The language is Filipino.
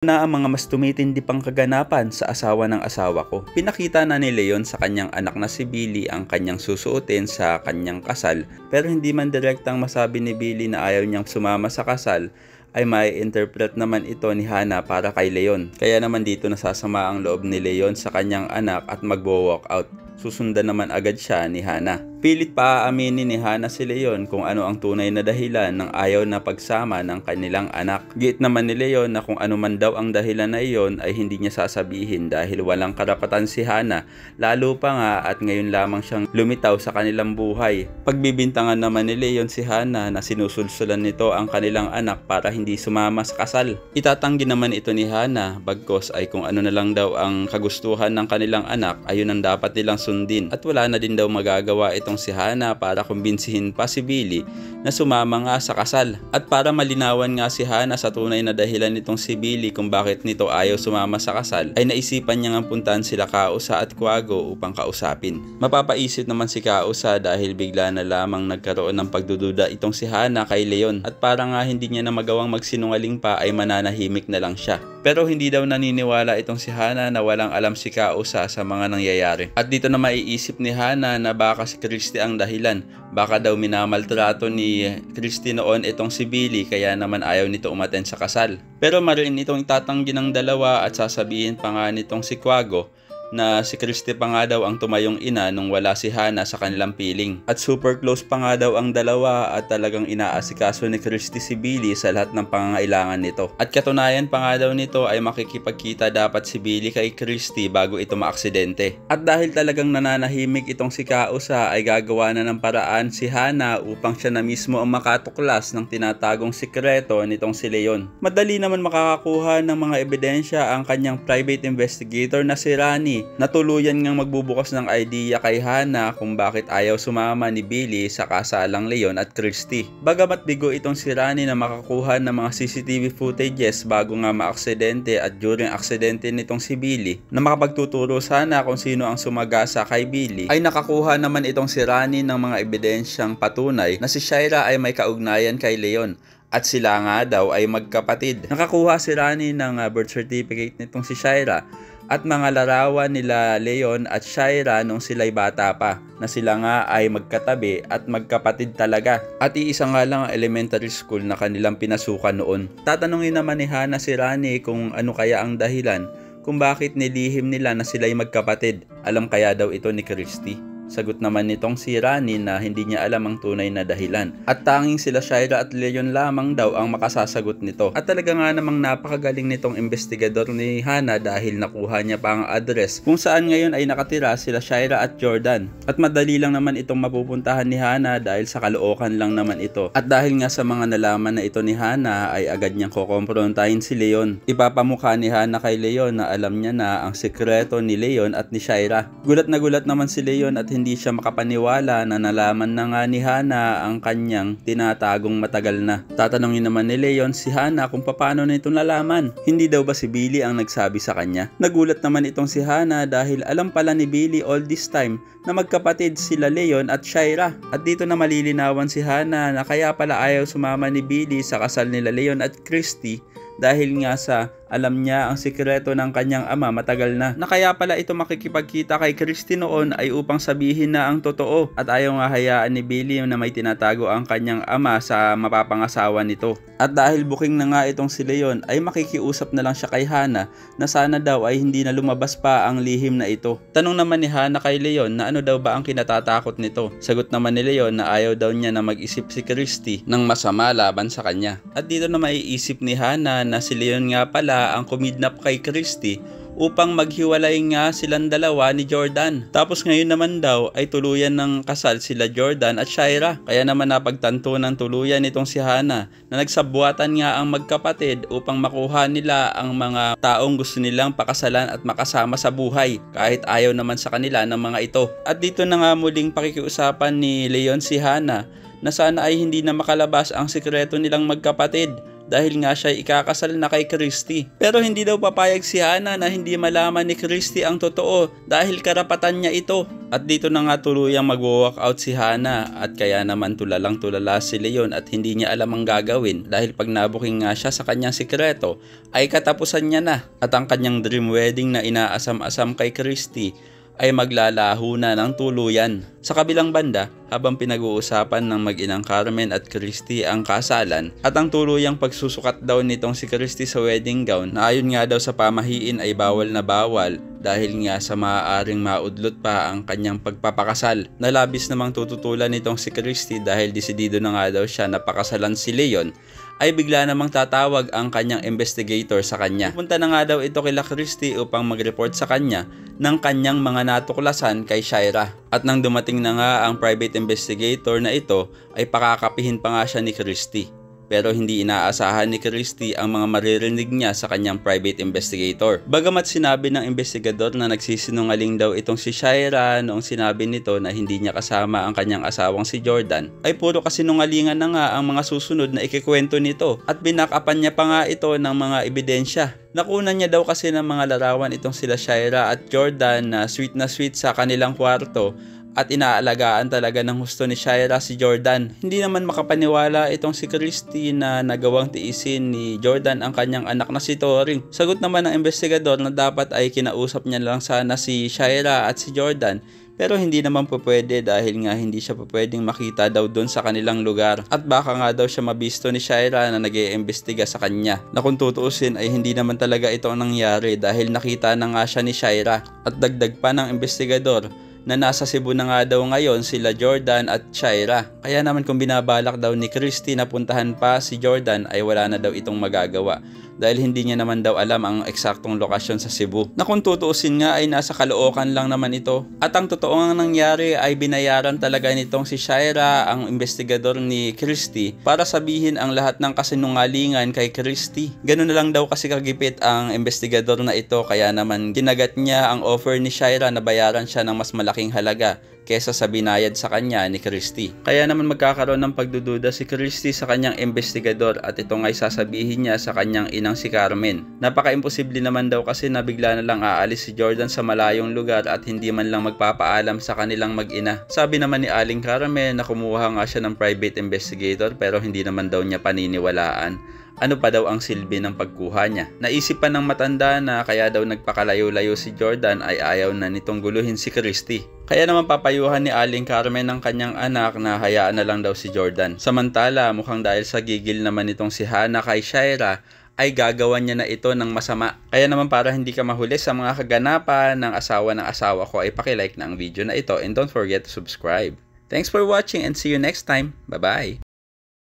Na ang mga mas tumitindi pang kaganapan sa asawa ng asawa ko. Pinakita na ni Leon sa kanyang anak na si Billy ang kanyang susuotin sa kanyang kasal, pero hindi man direktang masabi ni Billy na ayaw niyang sumama sa kasal, ay mai-interpret naman ito ni Hannah para kay Leon. Kaya naman dito nasasama ang loob ni Leon sa kanyang anak at magwo-walk out. Susundan naman agad siya ni Hannah. Pilit pa aaminin ni Hannah si Leon kung ano ang tunay na dahilan ng ayaw na pagsama ng kanilang anak. Giit naman ni Leon na kung ano man daw ang dahilan na iyon ay hindi niya sasabihin dahil walang karapatan si Hannah, lalo pa nga at ngayon lamang siyang lumitaw sa kanilang buhay. Pagbibintangan naman ni Leon si Hannah na sinusulsulan nito ang kanilang anak para hindi sumama sa kasal. Itatanggi naman ito ni Hannah bagkos ay kung ano na lang daw ang kagustuhan ng kanilang anak ayun ang dapat nilang sundin at wala na din daw magagawa itong si Hannah para kumbinsihin pa si Billy na sumama nga sa kasal. At para malinawan nga si Hannah sa tunay na dahilan nitong si Billy kung bakit nito ayaw sumama sa kasal, ay naisipan niya nga puntahan sila Kausa at Quago upang kausapin. Mapapaisip naman si Kausa dahil bigla na lamang nagkaroon ng pagdududa itong si Hannah kay Leon at para nga hindi niya na magawang magsinungaling pa ay mananahimik na lang siya. Pero hindi daw naniniwala itong si Hannah na walang alam si Kausa sa mga nangyayari. At dito na maiisip ni Hannah na baka si Christy ang dahilan. Baka daw minamaltrato ni Christy noon itong si Billy kaya naman ayaw nito umattend sa kasal. Pero marin itong itatanggi ng dalawa at sasabihin pa nga nitong si Quago na si Christy pa nga daw ang tumayong ina nung wala si Hannah sa kanilang piling. At super close pa nga daw ang dalawa at talagang inaasikaso ni Christy si Billy sa lahat ng pangangailangan nito. At katunayan pa nga daw nito ay makikipagkita dapat si Billy kay Christy bago ito maaksidente. At dahil talagang nananahimik itong si Kausa ay gagawa na ng paraan si Hannah upang siya na mismo ang makatuklas ng tinatagong sikreto nitong si Leon. Madali naman makakakuha ng mga ebidensya ang kanyang private investigator na si Rani na tuluyan ngang magbubukas ng idea kay Hannah kung bakit ayaw sumama ni Billy sa kasalang Leon at Christy. Bagamat bigo itong si Rani na makakuha ng mga CCTV footages bago nga maaksidente at during aksidente nitong si Billy na makapagtuturo sana kung sino ang sumagasa kay Billy, ay nakakuha naman itong si Rani ng mga ebidensyang patunay na si Shaira ay may kaugnayan kay Leon. At sila nga daw ay magkapatid. Nakakuha si Rani ng birth certificate nitong si Shaira at mga larawan nila Leon at Shaira nung sila'y bata pa, na sila nga ay magkatabi at magkapatid talaga. At iisa nga lang ang elementary school na kanilang pinasukan noon. Tatanungin naman ni Hannah si Rani kung ano kaya ang dahilan kung bakit nilihim nila na sila'y magkapatid. Alam kaya daw ito ni Christy? Sagot naman nitong si Rani na hindi niya alam ang tunay na dahilan. At tanging sila Shaira at Leon lamang daw ang makasasagot nito. At talaga nga namang napakagaling nitong investigador ni Hannah dahil nakuha niya pa ang address kung saan ngayon ay nakatira sila Shaira at Jordan. At madali lang naman itong mapupuntahan ni Hannah dahil sa Caloocan lang naman ito. At dahil nga sa mga nalaman na ito ni Hannah ay agad niyang kukomprontahin si Leon. Ipapamukha ni Hannah kay Leon na alam niya na ang sekreto ni Leon at ni Shaira. Gulat na gulat naman si Leon at hindi siya makapaniwala na nalaman na nga ni Hannah ang kanyang tinatagong matagal na. Tatanungin naman ni Leon si Hannah kung paano na ito nalaman. Hindi daw ba si Billy ang nagsabi sa kanya? Nagulat naman itong si Hannah dahil alam pala ni Billy all this time na magkapatid sila Leon at Shaira. At dito na malilinawan si Hannah na kaya pala ayaw sumama ni Billy sa kasal nila Leon at Christy dahil nga sa alam niya ang sikreto ng kanyang ama matagal na. Na kaya pala ito makikipagkita kay Christy noon ay upang sabihin na ang totoo at ayaw nga hayaan ni Billy na may tinatago ang kanyang ama sa mapapangasawa nito. At dahil booking na nga itong si Leon ay makikiusap na lang siya kay Hannah na sana daw ay hindi na lumabas pa ang lihim na ito. Tanong naman ni Hannah kay Leon na ano daw ba ang kinatatakot nito. Sagot naman ni Leon na ayaw daw niya na mag-isip si Christy ng masama laban sa kanya. At dito na maiisip ni Hannah na si Leon nga pala ang kumidnap kay Christy upang maghiwalay nga silang dalawa ni Jordan. Tapos ngayon naman daw ay tuluyan ng kasal sila Jordan at Shaira. Kaya naman napagtanto ng tuluyan itong si Hannah na nagsabuatan nga ang magkapatid upang makuha nila ang mga taong gusto nilang pakasalan at makasama sa buhay kahit ayaw naman sa kanila ng mga ito. At dito na nga muling pakikiusapan ni Leon si Hannah na sana ay hindi na makalabas ang sikreto nilang magkapatid dahil nga siya ikakasal na kay Christy. Pero hindi daw papayag si Hannah na hindi malaman ni Christy ang totoo dahil karapatan niya ito. At dito na nga tuluyang mag-walk out si Hannah at kaya naman tulalang tulala si Leon at hindi niya alam ang gagawin dahil pag nabuking nga siya sa kanyang sikreto ay katapusan niya na at ang kanyang dream wedding na inaasam-asam kay Christy ay maglalaho na ng tuluyan. Sa kabilang banda, habang pinag-uusapan ng mag-inang Carmen at Christy ang kasalan at ang tuluyang pagsusukat daw nitong si Christy sa wedding gown na ayon nga daw sa pamahiin ay bawal na bawal dahil nga sa maaaring maudlot pa ang kanyang pagpapakasal. Nalabis namang tututulan nitong si Christy dahil desidido na nga daw siya na pakasalan si Leon ay bigla namang tatawag ang kanyang investigator sa kanya. Punta na nga daw ito kila Christy upang mag-report sa kanya ng kanyang mga natuklasan kay Shaira. At nang dumating na nga ang private investigator na ito ay pakakapihin pa nga siya ni Christy. Pero hindi inaasahan ni Christy ang mga maririnig niya sa kanyang private investigator. Bagamat sinabi ng investigador na nagsisinungaling daw itong si Shaira noong sinabi nito na hindi niya kasama ang kanyang asawang si Jordan, ay puro kasinungalingan na nga ang mga susunod na ikikwento nito at binakapan niya pa nga ito ng mga ebidensya. Nakunan niya daw kasi ng mga larawan itong sila Shaira at Jordan na sweet sa kanilang kwarto at inaalagaan talaga ng husto ni Shaira si Jordan. Hindi naman makapaniwala itong si Christy na nagawang tiisin ni Jordan ang kanyang anak na si Toring. Sagot naman ng investigador na dapat ay kinausap niya lang sana si Shaira at si Jordan, pero hindi naman po pwede dahil nga hindi siya po pwedeng makita daw doon sa kanilang lugar at baka nga daw siya mabisto ni Shaira na nag-iimbestiga sa kanya. Na kung tutuusin ay hindi naman talaga ito ang nangyari dahil nakita na nga siya ni Shaira. At dagdag pa ng investigador na nasa Cebu na nga daw ngayon sila Jordan at Shaira. Kaya naman kung binabalak daw ni Christy na puntahan pa si Jordan ay wala na daw itong magagawa dahil hindi niya naman daw alam ang eksaktong lokasyon sa Cebu. Na kung tutuusin nga ay nasa Caloocan lang naman ito. At ang totoo nga nangyari ay binayaran talaga nitong si Shaira ang investigador ni Christy para sabihin ang lahat ng kasinungalingan kay Christy. Ganun na lang daw kasi kagipit ang investigador na ito kaya naman ginagat niya ang offer ni Shaira na bayaran siya ng mas malaking halaga kesa sa binayad sa kanya ni Christy. Kaya naman magkakaroon ng pagdududa si Christy sa kanyang investigador at ito nga'y sasabihin niya sa kanyang inang si Carmen. Napaka-imposible naman daw kasi na bigla na lang aalis si Jordan sa malayong lugar at hindi man lang magpapaalam sa kanilang mag-ina. Sabi naman ni Aling Carmen na kumuha nga siya ng private investigator pero hindi naman daw niya paniniwalaan. Ano pa daw ang silbi ng pagkuha niya? Naisip pa ng matanda na kaya daw nagpakalayo-layo si Jordan ay ayaw na nitong guluhin si Christy. Kaya naman papayuhan ni Aling Carmen ng kanyang anak na hayaan na lang daw si Jordan. Samantala mukhang dahil sa gigil naman itong si Hannah kay Shaira ay gagawan niya na ito ng masama. Kaya naman para hindi ka mahuli sa mga kaganapan ng asawa ko ay pakilike na ang video na ito and don't forget to subscribe. Thanks for watching and see you next time. Bye-bye!